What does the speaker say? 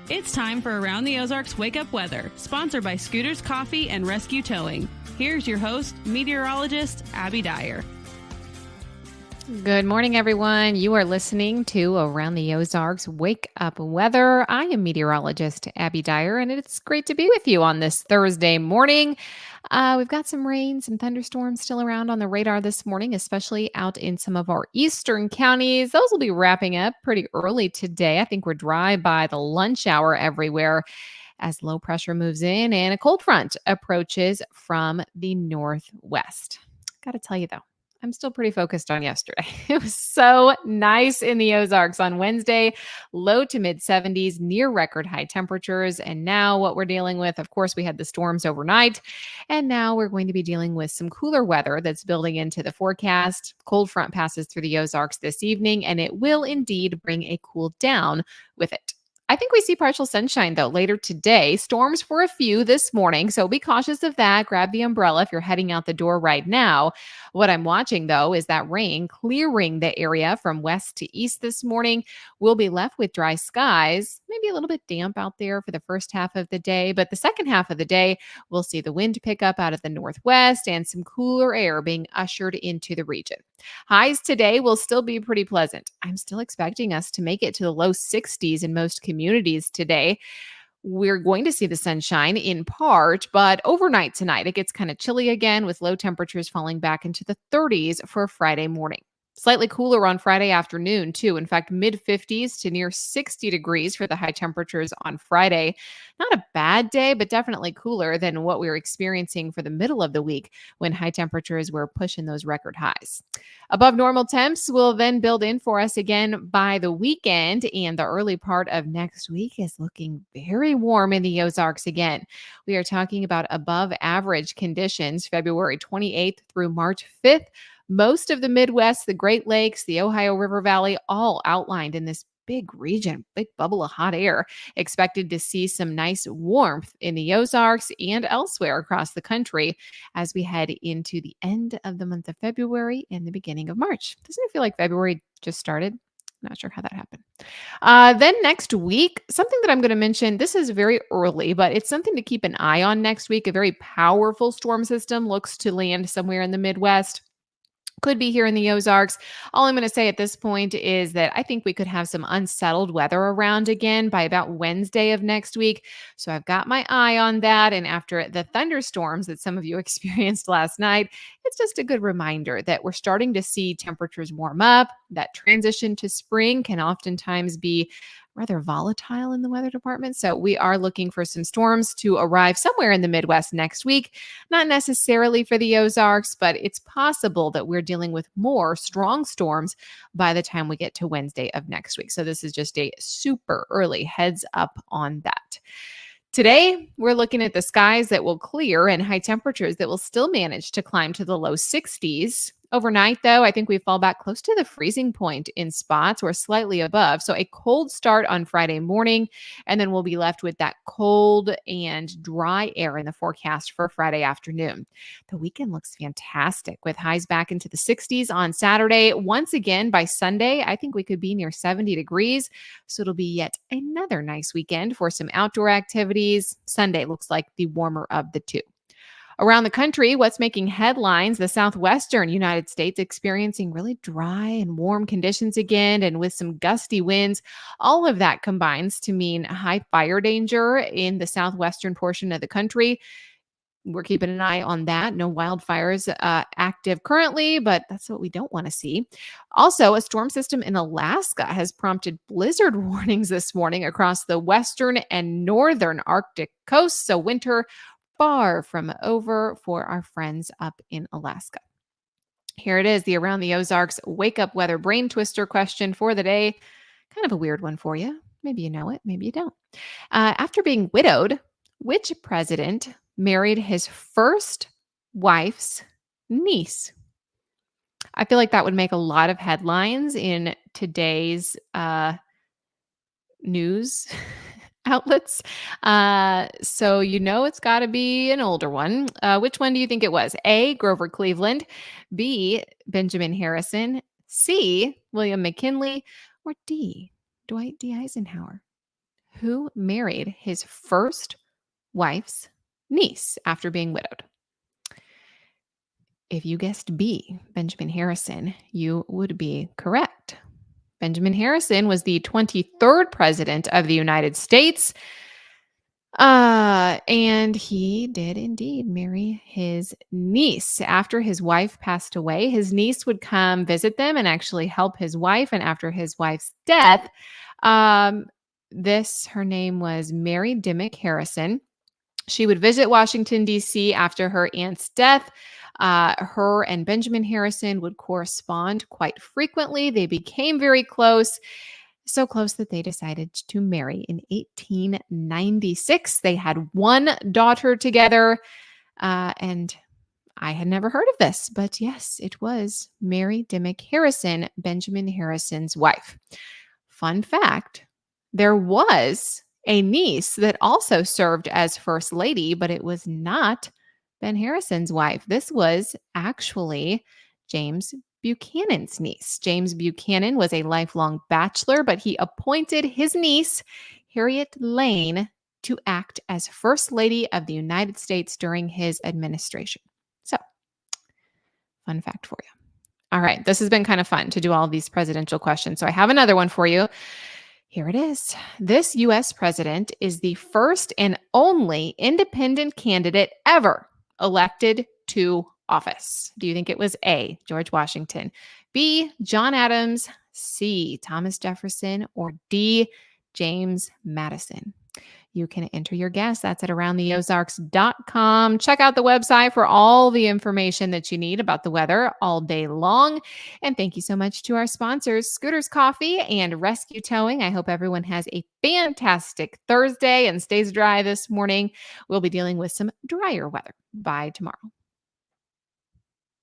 It's time for Around the Ozarks Wake Up Weather, sponsored by Scooters Coffee and Rescue Towing. Here's your host, meteorologist Abby Dyer. Good morning, everyone. You are listening to Around the Ozarks Wake Up Weather. I am meteorologist Abby Dyer, and it's great to be with you on this Thursday morning. We've got some rain, some thunderstorms still around on the radar this morning, especially out in some of our eastern counties. Those will be wrapping up pretty early today. I think we're dry by the lunch hour everywhere as low pressure moves in and a cold front approaches from the northwest. Got to tell you, though, I'm still pretty focused on yesterday. It was so nice in the Ozarks on Wednesday, low to mid 70s, near record high temperatures. And now what we're dealing with, of course, we had the storms overnight. And now we're going to be dealing with some cooler weather that's building into the forecast. Cold front passes through the Ozarks this evening, and it will indeed bring a cool down with it. I think we see partial sunshine, though, later today. Storms for a few this morning, so be cautious of that. Grab the umbrella if you're heading out the door right now. What I'm watching, though, is that rain clearing the area from west to east this morning. We'll be left with dry skies, maybe a little bit damp out there for the first half of the day, but the second half of the day, we'll see the wind pick up out of the northwest and some cooler air being ushered into the region. Highs today will still be pretty pleasant. I'm still expecting us to make it to the low 60s in most communities today. We're going to see the sunshine in part, but overnight tonight, it gets kind of chilly again with low temperatures falling back into the 30s for Friday morning. Slightly cooler on Friday afternoon, too. In fact, mid 50s to near 60 degrees for the high temperatures on Friday. Not a bad day, but definitely cooler than what we were experiencing for the middle of the week when high temperatures were pushing those record highs. Above normal temps will then build in for us again by the weekend, and the early part of next week is looking very warm in the Ozarks again. We are talking about above average conditions February 28th through March 5th. Most of the Midwest, the Great Lakes, the Ohio River Valley, all outlined in this big region, big bubble of hot air. Expected to see some nice warmth in the Ozarks and elsewhere across the country as we head into the end of the month of February and the beginning of March. Doesn't it feel like February just started? Not sure how that happened. Then next week, something that I'm going to mention, this is very early, but it's something to keep an eye on next week. A very powerful storm system looks to land somewhere in the Midwest. Could be here in the Ozarks. All I'm going to say at this point is that I think we could have some unsettled weather around again by about Wednesday of next week. So I've got my eye on that. And after the thunderstorms that some of you experienced last night, it's just a good reminder that we're starting to see temperatures warm up. That transition to spring can oftentimes be rather volatile in the weather department. So we are looking for some storms to arrive somewhere in the Midwest next week. Not necessarily for the Ozarks, but it's possible that we're dealing with more strong storms by the time we get to Wednesday of next week. So this is just a super early heads up on that. Today, we're looking at the skies that will clear and high temperatures that will still manage to climb to the low 60s. Overnight, though, I think we fall back close to the freezing point in spots or slightly above. So a cold start on Friday morning, and then we'll be left with that cold and dry air in the forecast for Friday afternoon. The weekend looks fantastic with highs back into the 60s on Saturday. Once again, by Sunday, I think we could be near 70 degrees. So it'll be yet another nice weekend for some outdoor activities. Sunday looks like the warmer of the two. Around the country, what's making headlines, the southwestern United States experiencing really dry and warm conditions again, and with some gusty winds. All of that combines to mean high fire danger in the southwestern portion of the country. We're keeping an eye on that. No wildfires active currently, but that's what we don't want to see. Also, a storm system in Alaska has prompted blizzard warnings this morning across the western and northern Arctic coasts. So winter far from over for our friends up in Alaska. Here it is, the Around the Ozarks Wake Up Weather Brain Twister question for the day. Kind of a weird one for you. Maybe you know it, maybe you don't. After being widowed, which president married his first wife's niece? I feel like that would make a lot of headlines in today's news outlets. So it's got to be an older one. Which one do you think it was? A, Grover Cleveland, B, Benjamin Harrison, C, William McKinley, or D, Dwight D. Eisenhower? who married his first wife's niece after being widowed? If you guessed B, Benjamin Harrison, you would be correct. Benjamin Harrison was the 23rd president of the United States. And he did indeed marry his niece. After his wife passed away, his niece would come visit them and actually help his wife. And after his wife's death, um, her name was Mary Dimmock Harrison. She would visit Washington, D.C. after her aunt's death. Her and Benjamin Harrison would correspond quite frequently. They became very close. So close that they decided to marry in 1896. They had one daughter together. And I had never heard of this, but yes, it was Mary Dimmock Harrison, Benjamin Harrison's wife. Fun fact, there was a niece that also served as first lady, but it was not Ben Harrison's wife. This was actually James Buchanan's niece. James Buchanan was a lifelong bachelor, but he appointed his niece, Harriet Lane, to act as First Lady of the United States during his administration. So, fun fact for you. All right, this has been kind of fun to do all of these presidential questions. So I have another one for you. Here it is. This U.S. president is the first and only independent candidate ever elected to office. Do you think it was A, George Washington, B, John Adams, C, Thomas Jefferson, or D, James Madison? You can enter your guess. That's at aroundtheozarks.com. Check out the website for all the information that you need about the weather all day long. And thank you so much to our sponsors, Scooters Coffee and Rescue Towing. I hope everyone has a fantastic Thursday and stays dry this morning. We'll be dealing with some drier weather by tomorrow.